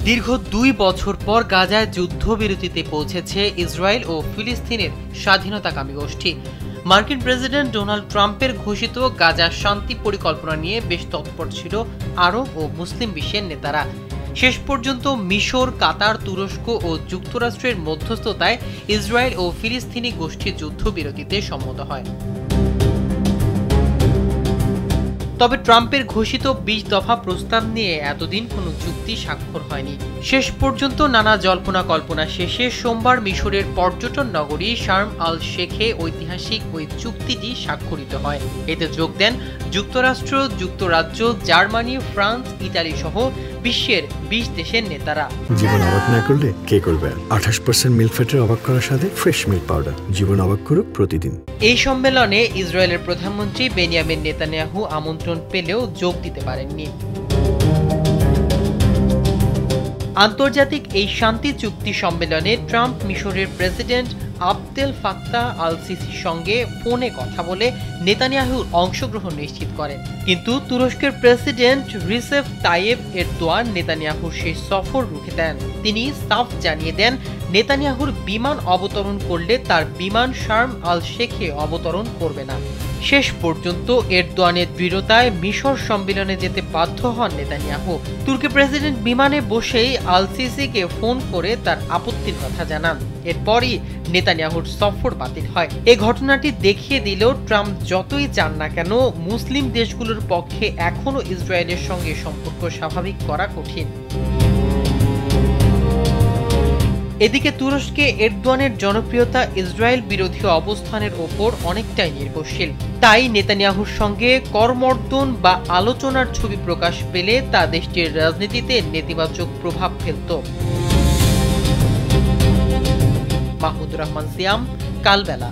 দীর্ঘ ২ বছর পর গাজায় যুদ্ধবিরতিতে পৌঁছেছে ইসরায়েল ও ফিলিস্তিনের স্বাধীনতাকামী গোষ্ঠী। মার্কিন প্রেসিডেন্ট ডোনাল্ড ট্রাম্পের ঘোষিত গাজার শান্তি পরিকল্পনা নিয়ে বেশ তৎপর ছিল আরব ও মুসলিম বিশ্বের নেতারা। শেষ পর্যন্ত মিশর, কাতার, তুরস্ক ও যুক্তরাষ্ট্রের মধ্যস্থতায় ইসরায়েল ও ফিলিস্তিনি গোষ্ঠী যুদ্ধবিরতিতে সম্মত হয়। তবে ট্রাম্পের ঘোষিত ২০ দফা প্রস্তাব নিয়ে এতদিন কোনো চুক্তি স্বাক্ষর হয়নি। শেষ পর্যন্ত নানা জল্পনা কল্পনা শেষে সোমবার মিশরের পর্যটন নগরী শার্ম আল শেখে ঐতিহাসিক ওই চুক্তিটি স্বাক্ষরিত হয়। এতে যোগ দেন যুক্তরাষ্ট্র, যুক্তরাজ্য, জার্মানি, ফ্রান্স, ইতালি সহ বিশ্বের ২০ দেশের নেতারা। জীবন অবাক না করলে কে করবে? ২৮% মিল্ক ফ্যাটের অবাক করার সাথে ফ্রেশ মিল্ক পাউডার। জীবন অবাক করুক প্রতিদিন। এই সম্মেলনে ইসরায়েলের প্রধানমন্ত্রী বেনিয়ামিন নেতানিয়াহু আমন্ত্রণ পেলেও যোগ দিতে পারেননি। আন্তর্জাতিক এই শান্তি চুক্তি সম্মেলনে ট্রাম্প মিশরের প্রেসিডেন্ট আবদেল ফাত্তাহ আল সিসির সঙ্গে ফোনে কথা বলে নেতানিয়াহুর অংশগ্রহণ নিশ্চিত করেন। কিন্তু তুরস্কের প্রেসিডেন্ট রিসেপ তাইয়েব এরদোয়ান নেতানিয়াহুর সেই সফর রুখে দেন। তিনি সাফ জানিয়ে দেন, নেতানিয়াহুর বিমান অবতরণ করলে তার বিমান শার্ম আল শেখে অবতরণ করবে না। শেষ পর্যন্ত এরদোয়ানের দৃঢ়তায় মিশর সম্মেলনে যেতে বাধ্য হন নেতানিয়াহু। তুর্কি প্রেসিডেন্ট বিমানে বসেই আল সিসিকে ফোন করে তার আপত্তির কথা জানান। এরপরই নেতানিয়াহুর সফর বাতিল হয়। এই ঘটনাটি দেখিয়ে দিল ট্রাম্প যতই চান না কেন, মুসলিম দেশগুলোর পক্ষে এখনো ইসরায়েলের সঙ্গে সম্পর্ক স্বাভাবিক করা কঠিন। এদিকে তুরস্কে এরদোয়ানের জনপ্রিয়তা ইসরায়েল বিরোধী অবস্থানের ওপর অনেকটাই নির্ভরশীল। তাই নেতানিয়াহুর সঙ্গে করমর্দন বা আলোচনার ছবি প্রকাশ পেলে তা দেশটির রাজনীতিতে নেতিবাচক প্রভাব ফেলত। মাহমুদুর রহমান সিয়াম, কালবেলা।